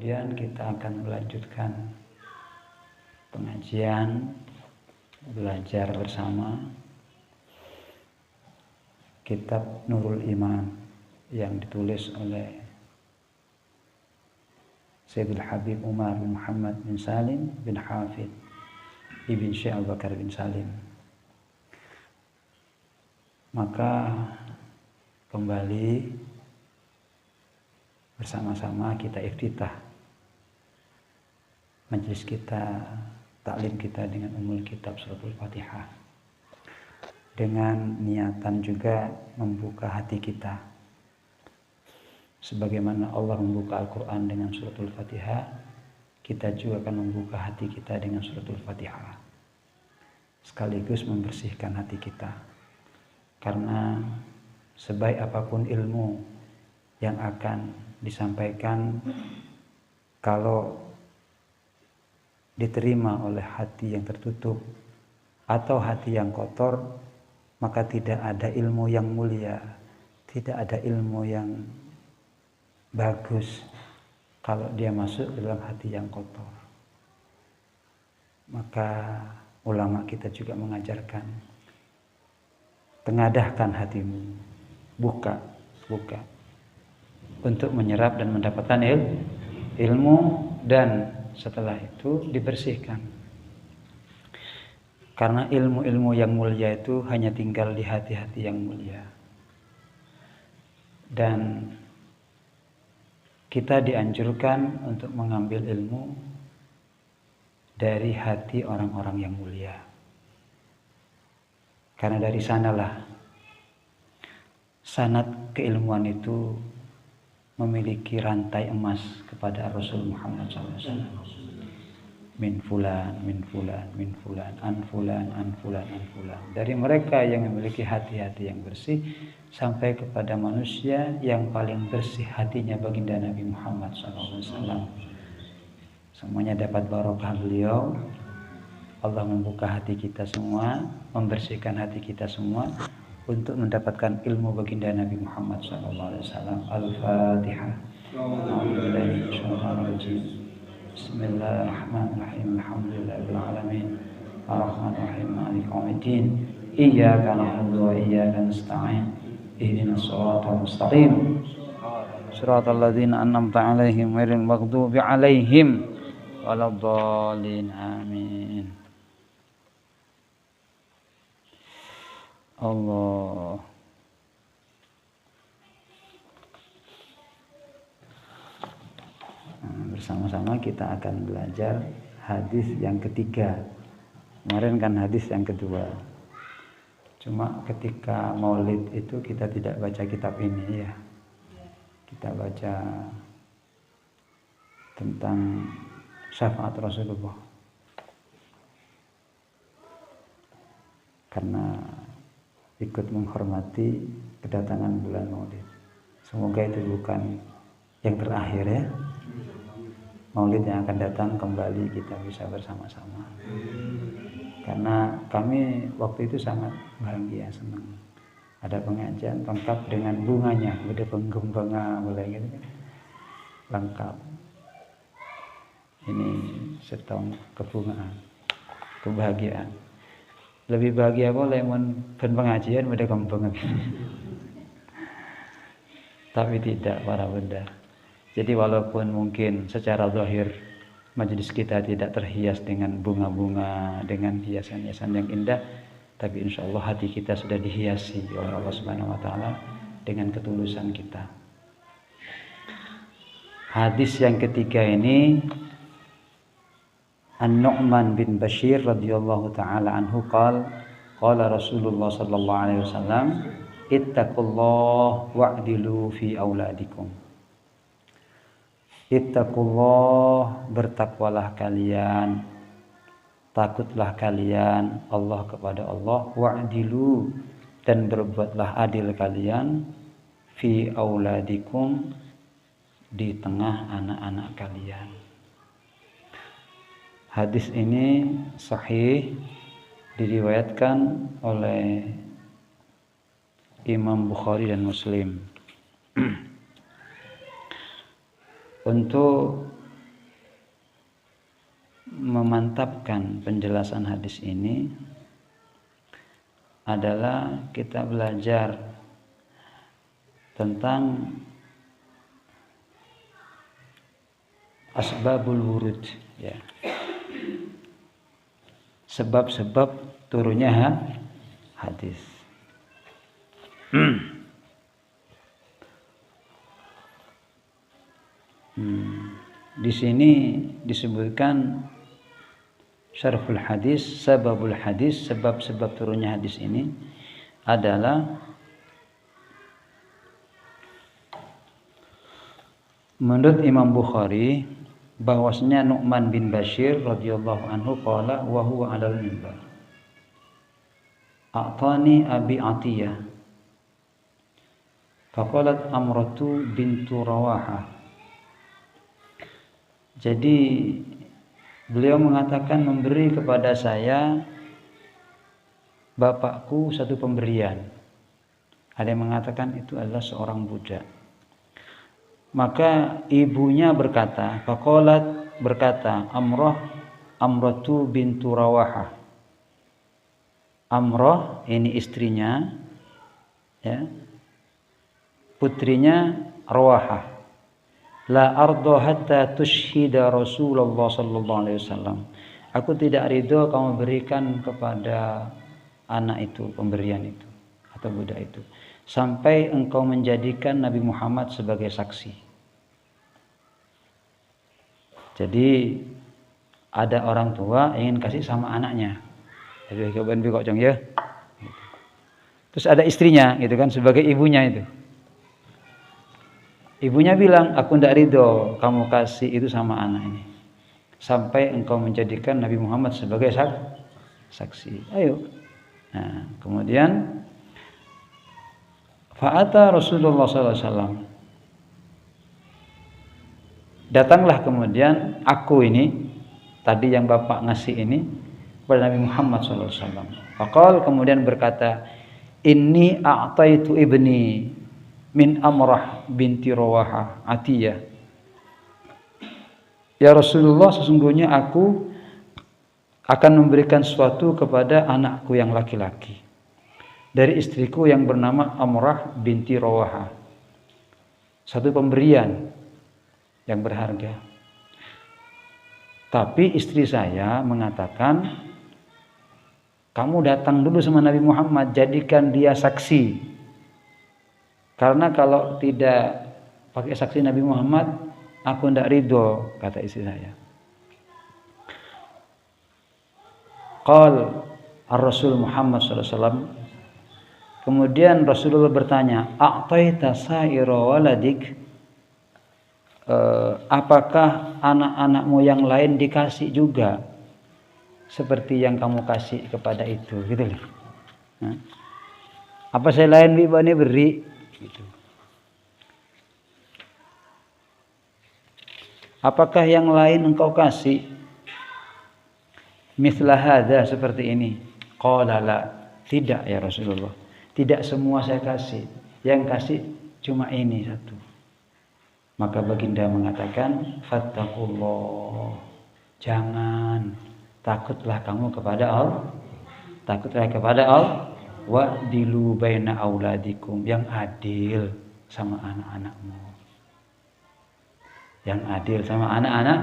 kemudian kita akan melanjutkan pengajian, belajar bersama kitab Nurul Iman yang ditulis oleh Sayyidul Habib Umar bin Muhammad bin Salim bin Hafid Ibn Syekh Abu Bakar bin Salim. Maka kembali bersama-sama kita iftitah majelis kita, taklim kita dengan Ummul Kitab Suratul Fatihah, dengan niatan juga membuka hati kita sebagaimana Allah membuka Al-Quran dengan Suratul Fatihah, kita juga akan membuka hati kita dengan Suratul Fatihah sekaligus membersihkan hati kita. Karena sebaik apapun ilmu yang akan disampaikan, kalau diterima oleh hati yang tertutup atau hati yang kotor, maka tidak ada ilmu yang mulia, tidak ada ilmu yang bagus kalau dia masuk dalam hati yang kotor. Maka ulama kita juga mengajarkan, tengadahkan hatimu, buka untuk menyerap dan mendapatkan ilmu, dan setelah itu dibersihkan. Karena ilmu-ilmu yang mulia itu hanya tinggal di hati-hati yang mulia. Dan kita dianjurkan untuk mengambil ilmu dari hati orang-orang yang mulia. Karena dari sanalah sanad keilmuan itu memiliki rantai emas kepada Rasul Muhammad SAW. Min fulan, min fulan, min fulan, an fulan, an fulan, an fulan. Dari mereka yang memiliki hati-hati yang bersih sampai kepada manusia yang paling bersih hatinya, baginda Nabi Muhammad SAW. Semuanya dapat barokah beliau. Allah membuka hati kita semua, membersihkan hati kita semua untuk mendapatkan ilmu baginda Nabi Muhammad SAW. Al-Fatihah. Bismillahirrahmanirrahim. Alhamdulillahirabbil alamin. Arrahmanirrahim. Maliki yaumiddin. Iyyaka na'budu wa iyyaka nasta'in. Ihdinas siratal mustaqim. Siratal ladzina an'amta 'alaihim ghairil maghdubi 'alaihim waladdallin. Amin. Allah. Bersama-sama kita akan belajar hadis yang ketiga. Kemarin kan hadis yang kedua. Cuma ketika Maulid itu kita tidak baca kitab ini ya. Kita baca tentang syafaat Rasulullah. Karena ikut menghormati kedatangan bulan Maulid. Semoga itu bukan yang terakhir ya. Maulid yang akan datang kembali kita bisa bersama-sama. Karena kami waktu itu sangat bahagia, senang. Ada pengajian lengkap dengan bunganya, ada bunga mulai gitu kan. Lengkap. Ini setong kebungaan, kebahagiaan. Lebih bahagia boleh men pengajian pada kembang. Tapi tidak para bunda. Jadi walaupun mungkin secara zahir majelis kita tidak terhias dengan bunga-bunga, dengan hiasan-hiasan yang indah, tapi insya Allah hati kita sudah dihiasi oleh Allah Subhanahu Wa Taala dengan ketulusan kita. Hadis yang ketiga ini, An-Nu'man bin Bashir radhiyallahu taala anhu qala Rasulullah sallallahu alaihi wasallam, ittaqullah wa'dilu fi auladikum. Ittaqullah, bertakwalah kalian, takutlah kalian Allah kepada Allah, wa'dilu, dan berbuatlah adil kalian, fi auladikum, di tengah anak-anak kalian. Hadis ini sahih, diriwayatkan oleh Imam Bukhari dan Muslim. Untuk memantapkan penjelasan hadis ini adalah kita belajar tentang asbabul wurud, ya. Sebab-sebab turunnya hadis. Di sini disebutkan syarhul hadis, sababul hadis, sebab-sebab turunnya hadis ini adalah menurut Imam Bukhari bahwasanya Nu'man bin Bashir radhiyallahu anhu qala wa huwa 'alal minbar a'tani abi Atiyah faqalat Amratu bintu Rawahah. Jadi beliau mengatakan memberi kepada saya bapakku satu pemberian. Ada yang mengatakan itu adalah seorang budak. Maka ibunya berkata, faqalat berkata, Amratu bintu Rawahah. Amrah ini istrinya, ya. Putrinya Rawahah. La ardo hatta tushhida Rasulullah sallallahu alaihi wasallam. Aku tidak ridho kamu berikan kepada anak itu pemberian itu atau budak itu sampai engkau menjadikan Nabi Muhammad sebagai saksi. Jadi ada orang tua ingin kasih sama anaknya. Jadi kok ya. Terus ada istrinya gitu kan sebagai ibunya itu. Ibunya bilang, aku tidak ridho kamu kasih itu sama anak ini sampai engkau menjadikan Nabi Muhammad sebagai saksi. Ayo. Nah, kemudian fa'ata Rasulullah SAW. Datanglah kemudian aku ini tadi yang bapak ngasih ini kepada Nabi Muhammad SAW. Faqal kemudian berkata, inni a'taitu ibni min Amrah binti Rawahah Atiyah. Ya Rasulullah, sesungguhnya aku akan memberikan sesuatu kepada anakku yang laki-laki dari istriku yang bernama Amrah binti Rawahah. Satu pemberian yang berharga. Tapi istri saya mengatakan, kamu datang dulu sama Nabi Muhammad, jadikan dia saksi. Karena kalau tidak pakai saksi Nabi Muhammad, aku tidak ridho, kata istri saya. Qal ar-Rasul Muhammad SAW. Kemudian Rasulullah bertanya, a'taita sa'ira waladik? Apakah anak-anakmu yang lain dikasih juga seperti yang kamu kasih kepada itu? Gitu loh. Apa saya lain ini beri? Gitu. Apakah yang lain engkau kasih mithla hadza seperti ini? Qala la, tidak ya Rasulullah. Tidak semua saya kasih. Yang kasih cuma ini satu. Maka baginda mengatakan, fattaqullah. Jangan, takutlah kamu kepada Allah. Takutlah kepada Allah. Wa'dilu baina auladikum, yang adil sama anak-anakmu. Yang adil sama anak-anak.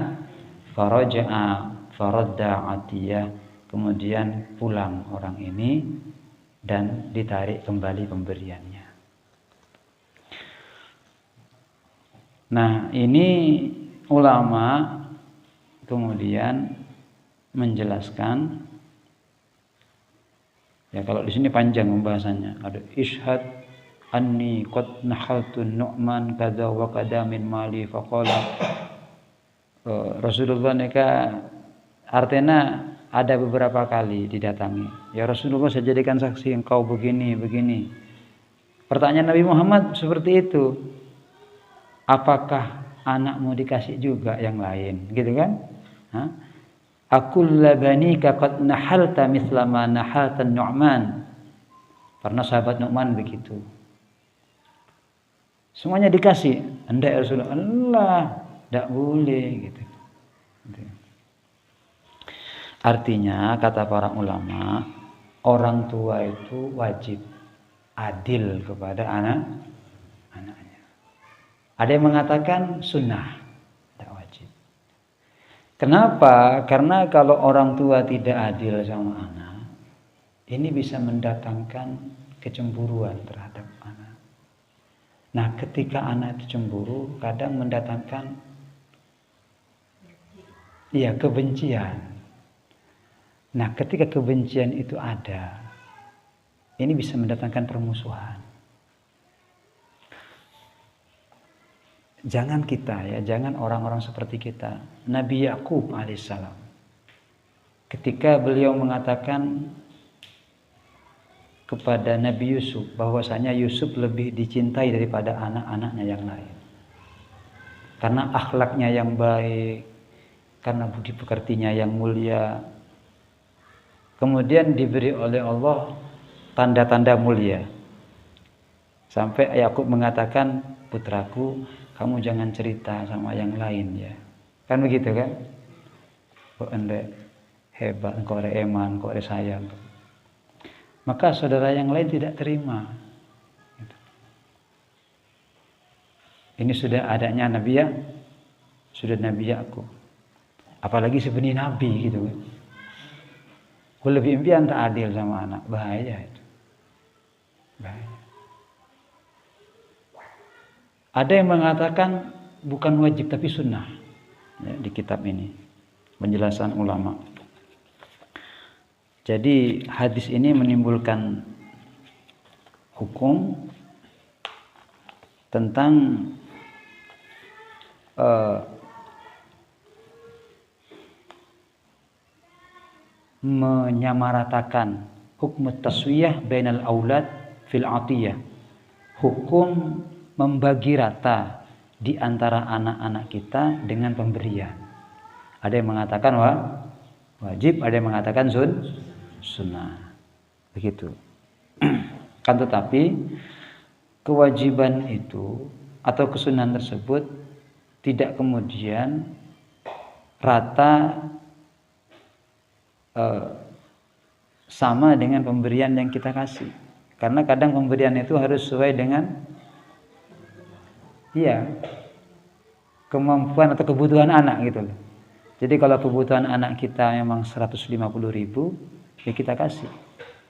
Faraja'a faradda Atiyah. Kemudian pulang orang ini dan ditarik kembali pemberiannya. Nah, ini ulama kemudian menjelaskan. Ya, kalau di sini panjang pembahasannya. Ada ishad anni qad nahaltu Nu'man kadza wa kadza min mali faqala Rasulullah neka artinya ada beberapa kali didatangi. Ya Rasulullah, saya jadikan saksi engkau begini. Pertanyaan Nabi Muhammad seperti itu. Apakah anakmu dikasih juga yang lain? Gitu kan? Aqul labanika qad nahalta mithla ma nahalta Nu'man. Karena sahabat Nu'man begitu. Semuanya dikasih. Anda ya Rasulullah, Allah, tidak boleh gitu. Artinya kata para ulama, orang tua itu wajib adil kepada anaknya. Ada yang mengatakan sunnah, tidak wajib. Kenapa? Karena kalau orang tua tidak adil sama anak, ini bisa mendatangkan kecemburuan terhadap anak. Nah, ketika anak itu cemburu, kadang mendatangkan kebencian. Nah, ketika kebencian itu ada, ini bisa mendatangkan permusuhan. Jangan kita jangan orang-orang seperti kita. Nabi Yakub alaihissalam, ketika beliau mengatakan kepada Nabi Yusuf bahwasanya Yusuf lebih dicintai daripada anak-anaknya yang lain. Karena akhlaknya yang baik, karena budi pekertinya yang mulia. Kemudian diberi oleh Allah tanda-tanda mulia. Sampai Yakub mengatakan, putraku, kamu jangan cerita sama yang lain ya. Kan begitu kan? Kok anda hebat, kok ada eman, kok ada sayang. Maka saudara yang lain tidak terima. Ini sudah adanya Nabi Yakub. Apalagi sebenarnya Nabi gitu kan. Gue lebih impian tak adil sama anak, bahaya itu. Bahaya. Ada yang mengatakan bukan wajib tapi sunnah ya, di kitab ini penjelasan ulama. Jadi hadis ini menimbulkan hukum tentang menyamaratakan hukum taswiyah bainal aulad fil atiyah, hukum membagi rata di antara anak-anak kita dengan pemberian. Ada yang mengatakan wajib, ada yang mengatakan sunnah. Begitu. Kan tetapi kewajiban itu atau kesunahan tersebut tidak kemudian rata sama dengan pemberian yang kita kasih. Karena kadang pemberian itu harus sesuai dengan kemampuan atau kebutuhan anak gitu loh. Jadi kalau kebutuhan anak kita memang 150.000 ya kita kasih.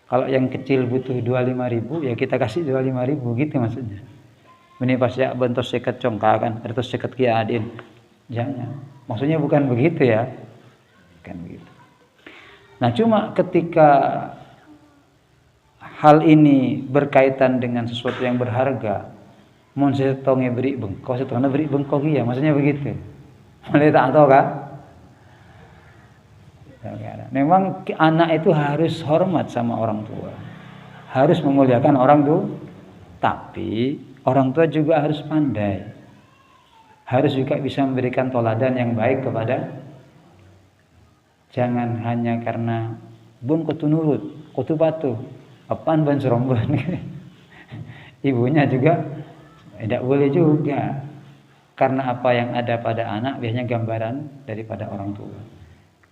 Kalau yang kecil butuh 25.000 ya kita kasih 25.000 gitu maksudnya. Ini pas ya bentos seket congkakan atau seket kiadin. Jangan. Maksudnya bukan begitu ya. Bukan begitu. Nah, cuma ketika hal ini berkaitan dengan sesuatu yang berharga, mun setonge beri bengkok, setonge beri bengkok ya, maksudnya begitu. Mulai tak tahu kan? Memang anak itu harus hormat sama orang tua, harus memuliakan orang tua, tapi orang tua juga harus pandai, harus juga bisa memberikan teladan yang baik kepada. Jangan hanya karena bun kutu nurut, kutu patuh, apaan ban seromban. Ibunya juga tidak boleh juga. Karena apa yang ada pada anak biasanya gambaran daripada orang tua.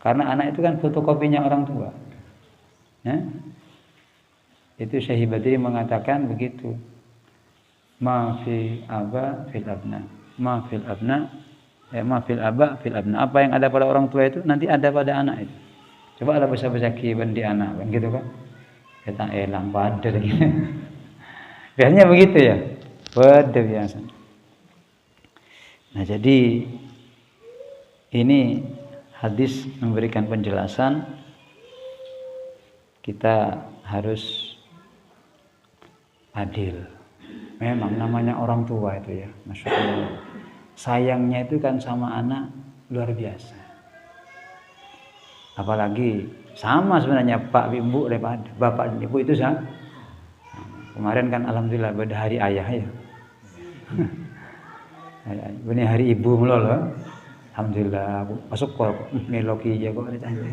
Karena anak itu kan fotokopinya orang tua. Ya? Itu Syekh Badri mengatakan begitu. Ma fi aba fil abna. Ma fil abna, ma fil aba fil abna. Apa yang ada pada orang tua itu nanti ada pada anak itu. Coba ada bahasa kiban di anak kan gitu kan. Kita elang pada gitu. Biasanya begitu ya. Pada biasa. Nah, jadi ini hadis memberikan penjelasan kita harus adil. Memang namanya orang tua itu ya, Masya Allah. Sayangnya itu kan sama anak luar biasa. Apalagi sama sebenarnya Pak Ibu daripada Bapak dan Ibu itu sama. Kemarin kan alhamdulillah pada hari ayah ya. Ini hari ibu melolo. Alhamdulillah masuk kok meloki aja kok ditanya.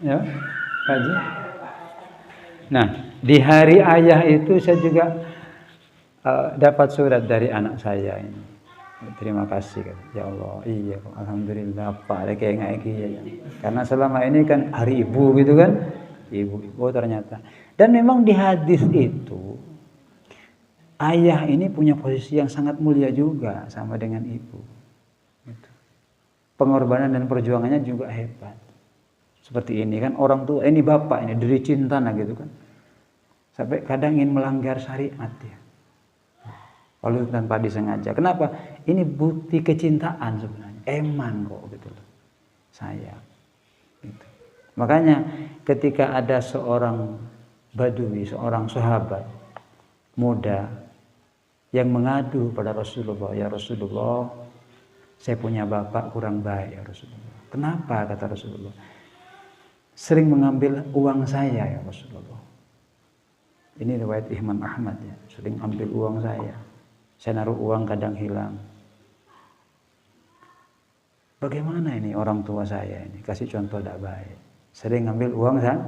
Ya, Haji. Nah, di hari ayah itu saya juga dapat surat dari anak saya ini. Terima kasih kata. Ya Allah, iya alhamdulillah apa ada kayak ngaiki ya. Karena selama ini kan hari ibu gitu kan. Ibu ternyata. Dan memang di hadis itu ayah ini punya posisi yang sangat mulia juga sama dengan ibu. Gitu. Pengorbanan dan perjuangannya juga hebat. Seperti ini kan orang tua, ini bapak ini dari cinta nah gitu kan. Sampai kadang ingin melanggar syariat ya. Lalu tanpa disengaja. Kenapa? Ini bukti kecintaan sebenarnya. Emang kok gitu loh. Saya. Gitu. Makanya ketika ada seorang badui, seorang sahabat muda yang mengadu pada Rasulullah, ya Rasulullah, saya punya bapak kurang baik ya Rasulullah. Kenapa kata Rasulullah? Sering mengambil uang saya ya Rasulullah. Ini riwayat Imam Ahmad ya, sering ambil uang saya. Saya naruh uang kadang hilang. Bagaimana ini orang tua saya ini? Kasih contoh tidak baik. Sering ngambil uang saya.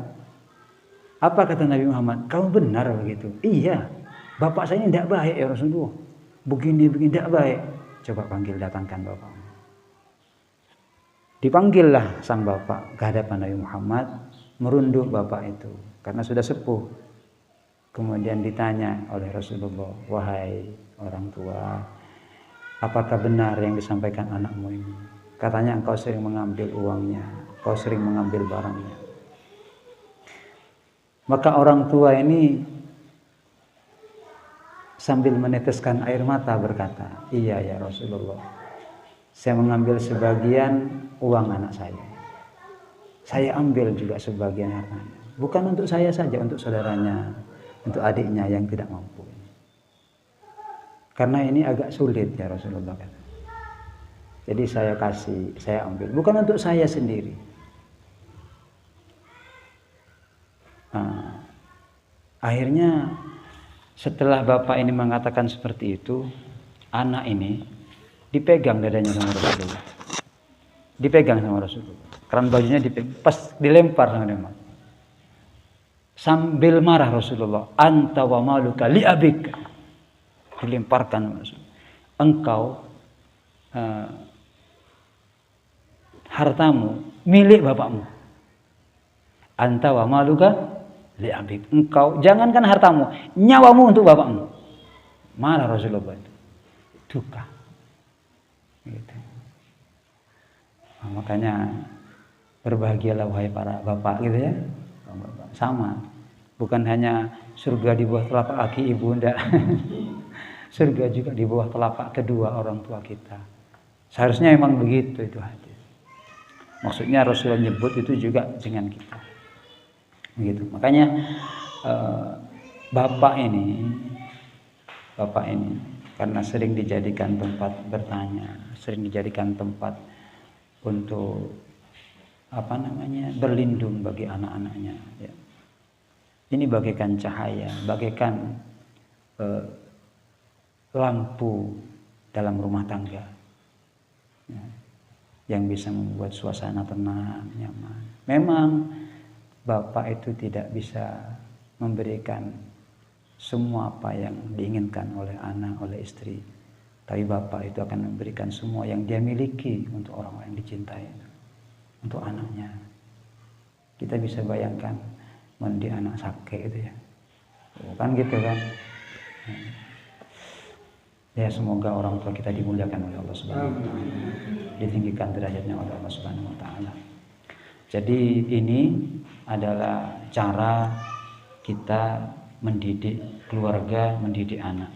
Apa kata Nabi Muhammad? Kamu benar begitu? Iya. Bapak saya ini tidak baik ya Rasulullah. Begini tidak baik. Coba panggil datangkan bapak. Dipanggillah sang bapak ke hadapan Nabi Muhammad. Merunduk bapak itu. Karena sudah sepuh. Kemudian ditanya oleh Rasulullah. Wahai orang tua, apakah benar yang disampaikan anakmu ini? Katanya engkau sering mengambil uangnya, engkau sering mengambil barangnya. Maka orang tua ini sambil meneteskan air mata berkata, iya ya Rasulullah, saya mengambil sebagian uang anak saya. Saya ambil juga sebagian hartanya. Bukan untuk saya saja, untuk saudaranya, untuk adiknya yang tidak mampu. Karena ini agak sulit ya Rasulullah kata. Jadi saya kasih, saya ambil. Bukan untuk saya sendiri. Nah, akhirnya setelah bapak ini mengatakan seperti itu, anak ini dipegang dadanya sama Rasulullah. Dipegang sama Rasulullah. Keran bajunya dipegang, pas dilempar sama dia. Sambil marah Rasulullah, anta wa maluka li abik. Dilemparkan engkau hartamu milik bapakmu. Anta wa maluka li abik. Engkau jangankan hartamu, nyawamu untuk bapakmu. Marah Rasulullah itu. Duka. Gitu. Nah, makanya berbahagialah wahai para bapak gitu ya. Sama. Bukan hanya surga di bawah telapak kaki ibu ndak. Surga juga di bawah telapak kedua orang tua kita. Seharusnya memang begitu itu hadis. Maksudnya Rasulullah nyebut itu juga dengan kita. Begitu. Makanya bapak ini karena sering dijadikan tempat bertanya, sering dijadikan tempat untuk berlindung bagi anak-anaknya. Ya. Ini bagaikan cahaya, bagaikan lampu dalam rumah tangga ya, yang bisa membuat suasana tenang, nyaman. Memang bapak itu tidak bisa memberikan semua apa yang diinginkan oleh anak, oleh istri. Tapi bapak itu akan memberikan semua yang dia miliki untuk orang-orang yang dicintai, untuk anaknya. Kita bisa bayangkan mandi anak sakit itu ya, kan gitu kan. Ya semoga orang tua kita dimuliakan oleh Allah Subhanahu wa taala. Ditinggikan derajatnya oleh Allah Subhanahu wa taala. Jadi ini adalah cara kita mendidik keluarga, mendidik anak.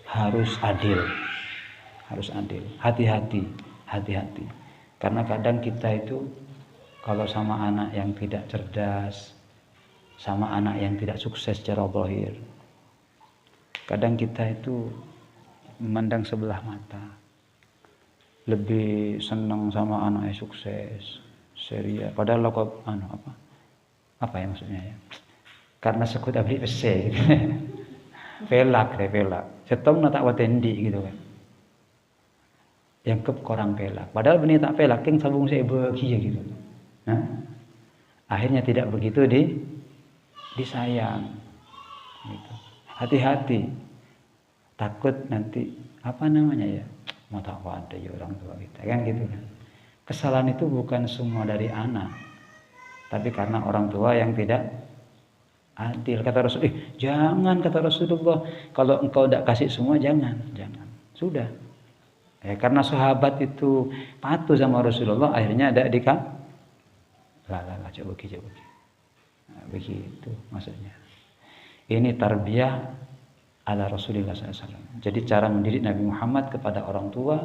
Harus adil. Harus adil. Hati-hati, hati-hati. Karena kadang kita itu kalau sama anak yang tidak cerdas, sama anak yang tidak sukses secara zahir, kadang kita itu memandang sebelah mata, lebih senang sama anak yang sukses, ceria. Padahal kok apa ya maksudnya ya? Karena sekut abdi pese, pelak. Setong tak watendi gitu kan. Yang kep korang pelak. Padahal benih tak pelak, yang sabung saya bagi gitu. Nah, akhirnya tidak begitu disayang. Gitu. Hati-hati. Takut nanti mau tak ada ya orang tua kita kan gitu kan. Kesalahan itu bukan semua dari anak, tapi karena orang tua yang tidak adil. Kata Rasul, jangan, kata Rasulullah, kalau engkau tidak kasih semua jangan. Sudah. Karena sahabat itu patuh sama Rasulullah, akhirnya ada coba begini. Nah, begitu maksudnya. Ini tarbiyah ala Rasulullah SAW. Jadi cara mendidik Nabi Muhammad kepada orang tua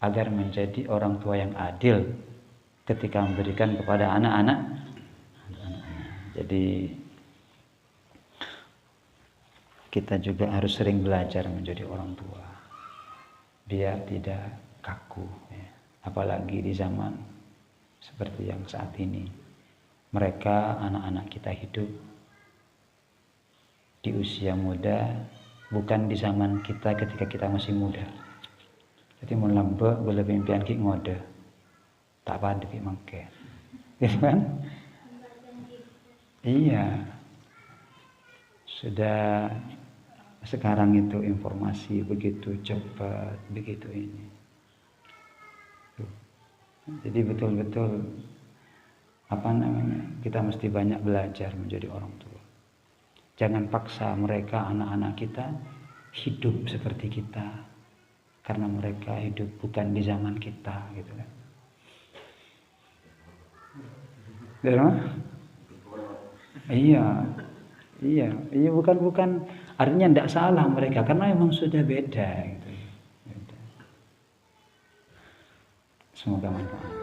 agar menjadi orang tua yang adil ketika memberikan kepada anak-anak. Jadi kita juga harus sering belajar menjadi orang tua biar tidak kaku ya. Apalagi di zaman seperti yang saat ini, mereka anak-anak kita hidup di usia muda bukan di zaman kita ketika kita masih muda. Jadi mau lembek boleh pimpian ki ngode tak pada ki mangke gitu kan. Iya, sudah sekarang itu informasi begitu cepat, begitu ini. Jadi betul-betul kita mesti banyak belajar menjadi orang tua. Jangan paksa mereka, anak-anak kita hidup seperti kita, karena mereka hidup bukan di zaman kita gitu kan. Iya, bukan artinya tidak salah mereka, karena memang sudah beda gitu. Semoga manfaat.